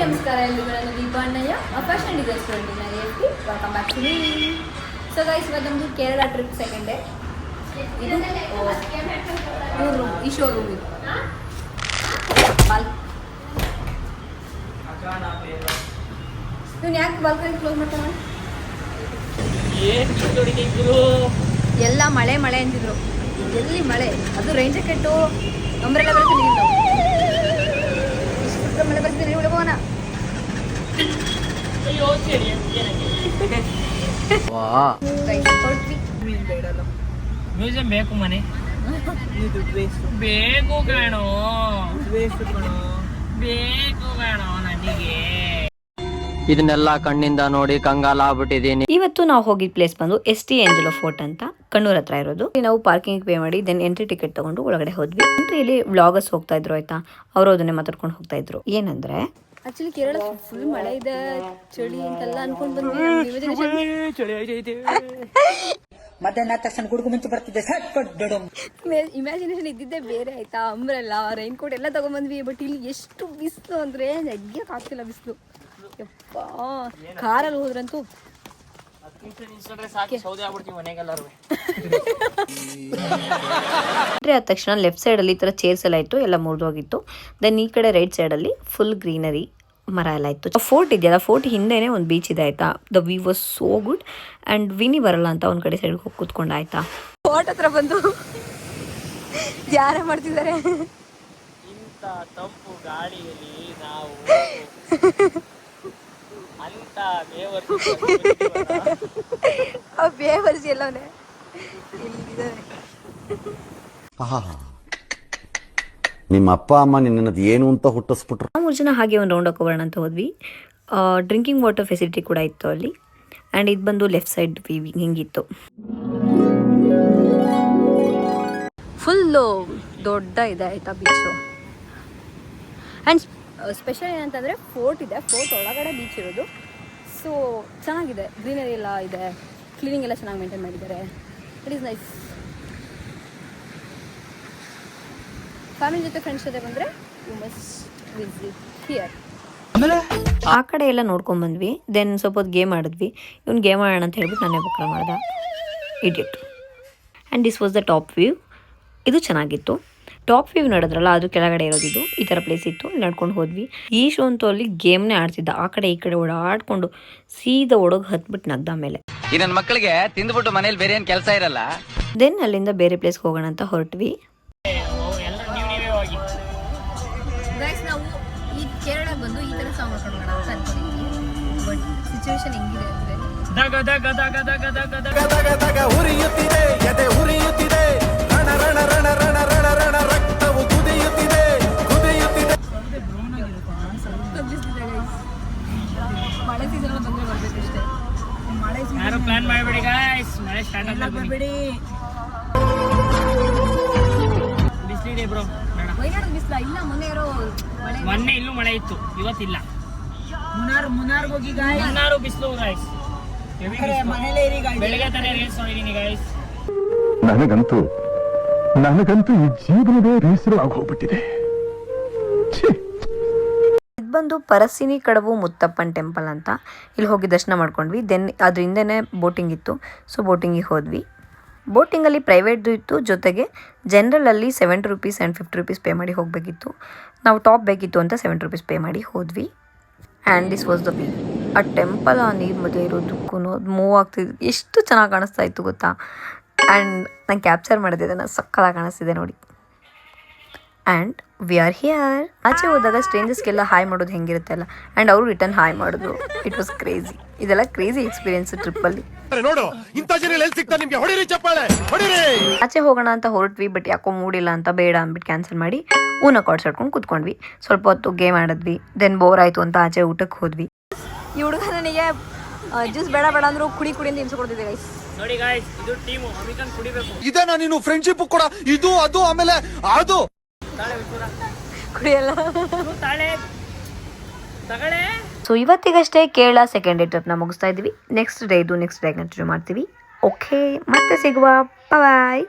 ನಮಸ್ಕಾರ ಎಲ್ಲರಿಗೂ. ನಾನು Deepa Annaiah, fashion design student in IFT. Welcome back to me. So guys, ಇವತ್ತು ನಮ್ಮದು ಕೇರಳ ಟ್ರಿಪ್ ಸೆಕೆಂಡ್ ಡೇ. ಇದು ರೂಮ್, ಈ ಶೋ ರೂಮ್ ಇದು. ಇವ್ನು ಯಾಕೆ ಬಾಲ್ಕನಿ ಕ್ಲೋಸ್ ಮಾಡ್ತಾನೆ? ಎಲ್ಲ ಮಳೆ ಮಳೆ ಅಂತಿದ್ರು. ಎಲ್ಲಿ ಮಳೆ? ಅದು ರೈನ್ ಜಾಕೆಟು, ಅಂಬ್ರೆಲ್ಲ ಬರುತ್ತೆ. ನೀರು ಇಷ್ಟು ಮಳೆ ಬರ್ತಿದೆ, ನೀವು ಹೋಗೋಣ. ಮ್ಯೂಸಿಯಂ ಬೇಕು ಮನೆ ಬೇಕು ಕಾಣೋ ಬೇಕು ಕಾಣೋ ನನಗೆ. ಇದನ್ನೆಲ್ಲ ಕಣ್ಣಿಂದ ನೋಡಿ ಕಂಗಾಲ ಆಗ್ಬಿಟ್ಟಿದೀನಿ. ಇವತ್ತು ನಾವು ಹೋಗಿದ್ ಪ್ಲೇಸ್ ಬಂದು ST ಏಂಜಲೋ ಫೋರ್ಟ್ ಅಂತ ಕಣ್ಣೂರ್ ಹತ್ರ ಇರೋದು. ನಾವು ಪಾರ್ಕಿಂಗ್ ಪೇ ಮಾಡಿ ದೆನ್ ಎಂಟ್ರಿ ಟಿಕೆಟ್ ತಗೊಂಡು ಒಳಗಡೆ ಹೋದ್ವಿ. ಎಂಟ್ರಿಯಲ್ಲಿ ವ್ಲಾಗರ್ಸ್ ಹೋಗ್ತಾ ಇದ್ರು ಆಯ್ತಾ, ಅವರು ಅದನ್ನೇ ಮಾತಾಡ್ಕೊಂಡು ಹೋಗ್ತಾ ಇದ್ರು. ಏನಂದ್ರೆ ಆಕ್ಚುಲಿ ಕೇರಳ ಫುಲ್ ಮಳೆ ಇದೆ, ಚಳಿ ಅಂತೆಲ್ಲ ಅನ್ಕೊಂಡ್ ಬಂದ್ವಿ. ಮಧ್ಯಾಹ್ನ ತಕ್ಷಣ ಗುಡುಗು ಮುಂಚೆ ಬರ್ತಿದ್ದೆ. ಇಮ್ಯಾಜಿನೇಷನ್ ಇದ್ದಿದ್ದೆ ಬೇರೆ ಆಯ್ತಾ. ಅಂಬ್ರೆಲ್ಲ, ರೈನ್ ಕೋಟ್ ಎಲ್ಲ ತಗೊಂಡ್ಬಂದ್ವಿ. ಬಟ್ ಇಲ್ಲಿ ಎಷ್ಟು ಬಿಸಿಲು ಅಂದ್ರೆ ನೆಗ್ಯಕ್ ಆಗ್ತಿಲ್ಲ ಬಿಸಿಲು. ಯಪ್ಪ, ಕಾರಲ್ಲಿ ಹೋದ್ರಂತೂ ಆದ ತಕ್ಷಣ ಲೆಫ್ಟ್ ಸೈಡ್ ಅಲ್ಲಿ ಈ ತರ ಚೇರ್ಸ್ ಎಲ್ಲ ಇತ್ತು, ಎಲ್ಲ ಮುರಿದೋಗಿತ್ತು. ದೆನ್ ಈ ಕಡೆ ರೈಟ್ ಸೈಡ್ ಅಲ್ಲಿ ಫುಲ್ ಗ್ರೀನರಿ, ಮರ ಎಲ್ಲ ಇತ್ತು. ಫೋರ್ಟ್ ಇದೆಯಲ್ಲ, ಫೋರ್ಟ್ ಹಿಂದೆನೆ ಒಂದು ಬೀಚ್ ಇದೆ ಆಯ್ತಾ. The view was so good. And Vini ಬರಲ್ಲ ಅಂತ ಒಂದ್ ಕಡೆ ಸೈಡ್ ಹೋಗಿ ಕೂತ್ಕೊಂಡ ಆಯ್ತಾ. ಫೋರ್ಟ್ ಹತ್ರ ಬಂದು ಯಾರ ಮಾಡ್ತಿದ್ದಾರೆ. ಇಂಥ ತಂಪು ಗಾಡಿಯಲ್ಲಿ ನಾವು ಅಂತ ಬೇವರ್ಸಿ ಎಲ್ಲವೇ ಇಲ್ಲಿದ್ದಾರೆ. ನಿಮ್ಮ ಅಪ್ಪ ಅಮ್ಮ ನಿನ್ನದು ಏನು ಅಂತ ಹುಟ್ಟಿಸ್ಬಿಟ್ರು. 3 ಜನ ಹಾಗೆ ಒಂದು ರೌಂಡ್ ಹಾಕೋಣ ಅಂತ ಹೋದ್ವಿ. ಡ್ರಿಂಕಿಂಗ್ ವಾಟರ್ ಫೆಸಿಲಿಟಿ ಕೂಡ ಇತ್ತು ಅಲ್ಲಿ. ಆ್ಯಂಡ್ ಇದು ಬಂದು ಲೆಫ್ಟ್ ಸೈಡ್ ವ್ಯೂ ಹಿಂಗಿತ್ತು. ಫುಲ್ಲು ದೊಡ್ಡ ಇದೆ ಆಯ್ತಾ ಬೀಚು. ಆ್ಯಂಡ್ ಸ್ಪೆಷಲ್ ಏನಂತಂದರೆ ಫೋರ್ಟ್ ಇದೆ, ಫೋರ್ಟ್ ಒಳಗಡೆ ಬೀಚ್ ಇರೋದು. ಸೊ ಚೆನ್ನಾಗಿದೆ, ಗ್ರೀನರಿ ಎಲ್ಲ ಇದೆ, ಕ್ಲೀನಿಂಗ್ ಎಲ್ಲ ಚೆನ್ನಾಗಿ ಮೇಂಟೈನ್ ಮಾಡಿದ್ದಾರೆ. It is nice. ಫ್ಯಾಮಿಲಿ ಜೊತೆ ಫ್ರೆಂಡ್ಸ್ ಜೊತೆ ಬಂದರೆ ಯು ಮಸ್ಟ್ ವಿಸಿಟ್ ಹಿಯರ್. ಆ ಕಡೆ ಎಲ್ಲ ನೋಡ್ಕೊಂಡ್ ಬಂದ್ವಿ. ದೆನ್ ಸ್ವಲ್ಪ ಹೊತ್ತು ಗೇಮ್ ಆಡಿದ್ವಿ. ಇವ್ನು ಗೇಮ್ ಆಡೋಣ ಅಂತ ಹೇಳ್ಬಿಟ್ಟು ನಾನೇ ಬುಕ್ ಮಾಡ್ದೆ, idiot. And this was the top view. ಇದು ಚೆನ್ನಾಗಿತ್ತು. ಟಾಪ್ ವ್ಯೂ ನೋಡಿದ್ರಲ್ಲ, ಅದು ಕೆಳಗಡೆ ಇರೋದಿದ್ದು ಈ ಥರ ಪ್ಲೇಸ್ ಇತ್ತು. ನಡ್ಕೊಂಡು ಹೋದ್ವಿ. ಈ ಶೋ ಅಂತೂ ಅಲ್ಲಿ ಗೇಮ್ನೇ ಆಡ್ತಿದ್ದ. ಆ ಕಡೆ ಈ ಕಡೆ ಓಡಾಡ್ಕೊಂಡು ಸೀದಾ ಒಳಗೆ ಹತ್ಬಿಟ್ಟು ನಗ್ದ ಮೇಲೆ. ಈ ನನ್ನ ಮಕ್ಕಳಿಗೆ ತಿಂದ್ಬಿಟ್ಟು ಮನೇಲಿ ಬೇರೆ ಏನ್ ಕೆಲಸ ಇರಲ್ಲ. ದೆನ್ ಅಲ್ಲಿಂದ ಬೇರೆ ಪ್ಲೇಸ್ಗೆ ಹೋಗೋಣ ಅಂತ ಹೊರಟ್ವಿ. ಗೈಸ್, ನಾವು ಈ ಕೇರಳ ಬಂದು ಈ ಥರ ಸಾಂಗ್ ಮಾಡ್ಕೊಂಡು ಹೋಗೋಣ ಅಂತ ಅನ್ಕೊಂಡಿದ್ವಿ. ಬಟ್ ಸಿಚುವೇಶನ್ ಹೆಂಗಿದೆ ಅಂದರೆ ದಗ ದಗ ದಗ ದಗ ದಗ ದಗ ದಗ ದಗ ಉರಿಯುತ್ತಿದೆ, ಎದೆ ಉರಿಯುತ್ತಿದೆ, ರಣ ರಣ ರಣ ರಣ ರಣ ರಣ ರಕ್ತವು ಕುದಿಯುತ್ತಿದೆ ಕುದಿಯುತ್ತಿದೆ. ಮಳೆ ಸೀಸನ್ ಬಂದರೆ ಬರ್ಬೇಕಷ್ಟೇ. ಮಳೆ ಯಾರು ಪ್ಲಾನ್ ಮಾಡಬೇಡಿ ಗೈಸ್, ಮಳೆ ಸ್ಟಾರ್ಟ್ ಆಗಬೇಡಿ. ಬಿಸಿಲಿದೆ ಬ್ರೋ. ವೈನಾಡು ಬಿಸಿಲ ಇಲ್ಲ, ಮೊನ್ನೆ ಇರೋ ಮಳೆ. ಮೊನ್ನೆ ಇಲ್ಲೂ ಮಳೆ ಇತ್ತು, ಇವತ್ತಿಲ್ಲ. ಮುನ್ನಾರ್ ಹೋಗಿ ಗಾಯ್ಸ್, ಮುನ್ನಾರು ಬಿಸಿಲು ಗಾಯ್ಸ್. ಬೆಳಗ್ಗೆ ತಾನೇ ರೀಲ್ಸ್ ನೋಡಿದೀನಿ ಗಾಯ್ಸ್. ನನಗಂತೂ ಈ ಜೀವನವೇ ಬೇಸರವಾಗಿ ಹೋಗ್ಬಿಟ್ಟಿದೆ. ಇದು ಬಂದು ಪರಸಿನಿ ಕಡವು ಮುತ್ತಪ್ಪನ್ ಟೆಂಪಲ್ ಅಂತ. ಇಲ್ಲಿ ಹೋಗಿ ದರ್ಶನ ಮಾಡ್ಕೊಂಡ್ವಿ. ದೆನ್ ಅದ್ರ ಹಿಂದೆನೇ ಬೋಟಿಂಗ್ ಇತ್ತು. ಸೊ ಬೋಟಿಂಗಿಗೆ ಹೋದ್ವಿ. ಬೋಟಿಂಗಲ್ಲಿ ಪ್ರೈವೇಟ್ದು ಇತ್ತು, ಜೊತೆಗೆ ಜನರಲಲ್ಲಿ 70 ರೂಪೀಸ್ ಆ್ಯಂಡ್ 50 ರೂಪೀಸ್ ಪೇ ಮಾಡಿ ಹೋಗಬೇಕಿತ್ತು. ನಾವು ಟಾಪ್ ಬೇಕಿತ್ತು ಅಂತ 70 ರೂಪೀಸ್ ಪೇ ಮಾಡಿ ಹೋದ್ವಿ. And this was the view. ಆ ಟೆಂಪಲ್ ಆ ನೀರು ಮಧ್ಯೆ ಇರೋದಕ್ಕೂ ಅದು ಮೂವ್ ಆಗ್ತಿದ್ದು ಎಷ್ಟು ಚೆನ್ನಾಗಿ ಕಾಣಿಸ್ತಾ ಇತ್ತು ಗೊತ್ತಾ. ಆ್ಯಂಡ್ ನಾನು ಕ್ಯಾಪ್ಚರ್ ಮಾಡಿದ್ದೆ, ಅದನ್ನು ಸಕ್ಕತ್ತಾಗಿ ಕಾಣಿಸ್ತಿದೆ ನೋಡಿ. And we are here. ಆಚೆ ಹೋದಾಗ ಸ್ಟ್ರೇಂಜರ್ಸ್ಗೆಲ್ಲ ಹಾಯ್ ಮಾಡೋದು ಹೆಂಗಿರುತ್ತೆ ಅಲ್ಲ, ಆ್ಯಂಡ್ ಅವರು ರಿಟರ್ನ್ ಹಾಯ್ ಮಾಡೋದು. It was crazy. ಇದೆಲ್ಲ ಕ್ರೇಜಿ ಎಕ್ಸ್ಪೀರಿಯನ್ಸ್ ಟ್ರಿಪ್ಪಲ್ಲಿ. ಆಚೆ ಹೋಗೋಣ ಅಂತ ಹೊರಟ್ವಿ, ಬಟ್ ಯಾಕೋ ಮೂಡಿಲ್ಲ ಅಂತ ಬೇಡ ಅಂದ್ಬಿಟ್ಟು ಕ್ಯಾನ್ಸಲ್ ಮಾಡಿ ಊನ ಕಾರ್ಡ್ಸ್ ಆಡ್ಕೊಂಡು ಕೂತ್ಕೊಂಡ್ವಿ. ಸ್ವಲ್ಪ ಹೊತ್ತು ಗೇಮ್ ಆಡಿದ್ವಿ. ದೆನ್ ಬೋರ್ ಆಯಿತು ಅಂತ ಆಚೆ ಊಟಕ್ಕೆ ಹೋದ್ವಿ. ಈ ಹುಡುಗ ನನಗೆ ಜ್ಯೂಸ್ ಬೇಡ ಬೇಡ ಅಂದ್ರು ಕುಡಿ ಅಂತ ಹಿಂಸೆ ಕೊಡ್ತಿದ್ದೆ ಗೈಸ್. ನೋಡಿ ಗಾಯ್ಸ್, ಇದು ಟೀಮು, ಅಮಿಕನ್ ಕುಡಿಬೇಕು. ಇದೇನಾ ನೀನು ಫ್ರೆಂಡ್ಶಿಪ್ ಕೂಡ ಇದು ಅದು ಆಮೇಲೆ ಅದು ಕುಡಿಯಲ್ಲ ತಾಳೆ ತಗಳೆ. ಸೊ ಇವತ್ತಿಗಷ್ಟೇ ಕೇರಳ ಸೆಕೆಂಡ್ ಡೇ ಟ್ರಿಪ್ನ ಮುಗಿಸ್ತಾ ಇದ್ವಿ. ನೆಕ್ಸ್ಟ್ ಡೇ ಕಂಟಿನ್ಯೂ ಮಾಡ್ತೀವಿ. ಓಕೆ, ಮತ್ತೆ ಸಿಗುವ. ಬಾಯ್.